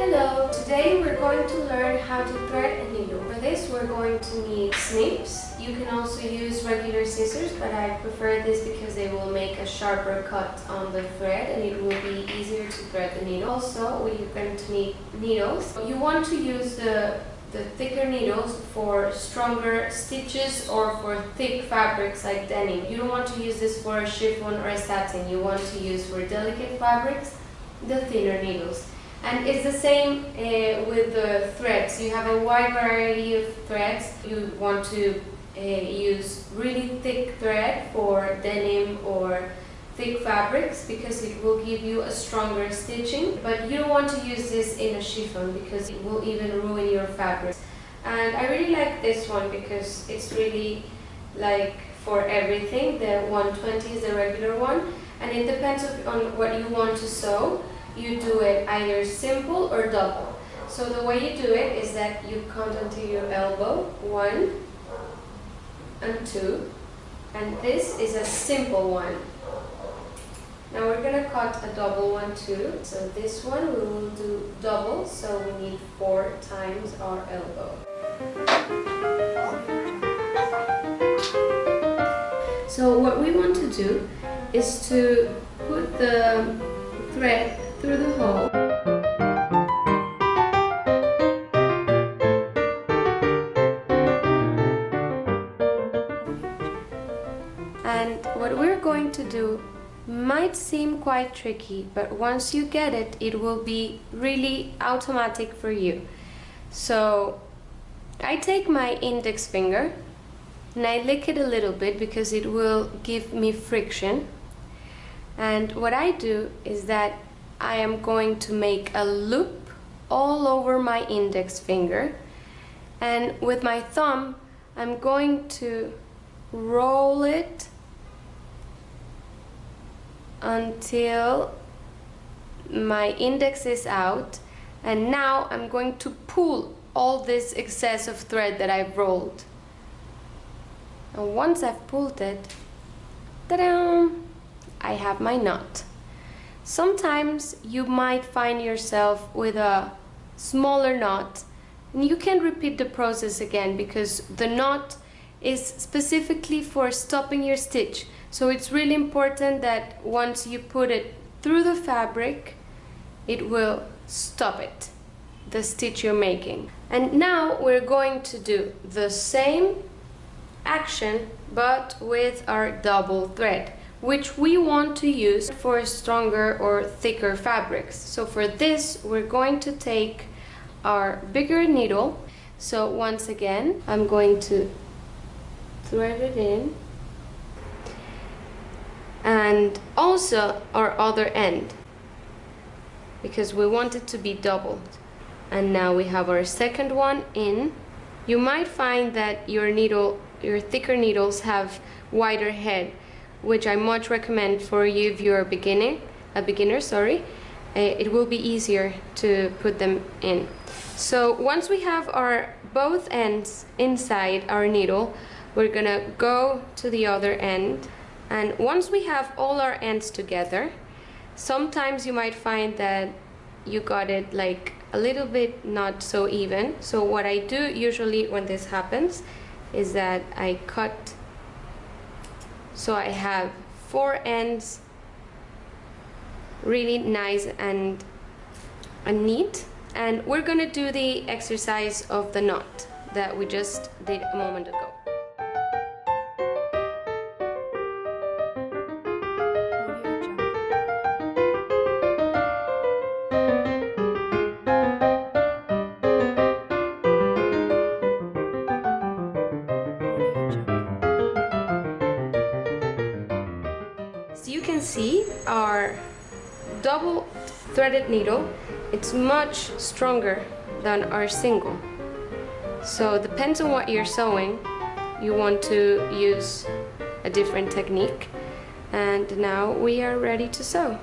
Hello! Today we're going to learn how to thread a needle. For this we're going to need snips. You can also use regular scissors, but I prefer this because they will make a sharper cut on the thread and it will be easier to thread the needle. Also, we're going to need needles. You want to use the thicker needles for stronger stitches or for thick fabrics like denim. You don't want to use this for a chiffon or a satin. You want to use for delicate fabrics the thinner needles. And it's the same with the threads. You have a wide variety of threads. You want to use really thick thread for denim or thick fabrics because it will give you a stronger stitching. But you don't want to use this in a chiffon because it will even ruin your fabric. And I really like this one because it's really like for everything. The 120 is the regular one, and it depends on what you want to sew. You do it either simple or double. So the way you do it is that you count until your elbow, 1 and 2, and this is a simple one. Now we're going to cut a double one too. So this one we will do double, so we need 4 times our elbow. So what we want to do is to put the thread through the hole. And what we're going to do might seem quite tricky, but once you get it, it will be really automatic for you. So I take my index finger and I lick it a little bit because it will give me friction. And what I do is that I am going to make a loop all over my index finger, and with my thumb I'm going to roll it until my index is out, and now I'm going to pull all this excess of thread that I've rolled. And once I've pulled it, ta-da! I have my knot. Sometimes you might find yourself with a smaller knot, and you can repeat the process again because the knot is specifically for stopping your stitch. So it's really important that once you put it through the fabric, it will stop it, the stitch you're making. And now we're going to do the same action but with our double thread, which we want to use for stronger or thicker fabrics. So for this, we're going to take our bigger needle. So once again, I'm going to thread it in, and also our other end, because we want it to be doubled. And now we have our second one in. You might find that your thicker needles have wider head, which I much recommend for you if you're a beginner. It will be easier to put them in. So once we have our both ends inside our needle, we're gonna go to the other end. And once we have all our ends together, sometimes you might find that you got it like a little bit not so even. So what I do usually when this happens is that I cut. So I have 4 ends really nice and neat, and we're gonna do the exercise of the knot that we just did a moment ago. So you can see our double threaded needle, it's much stronger than our single. So it depends on what you're sewing. You want to use a different technique. And now we are ready to sew.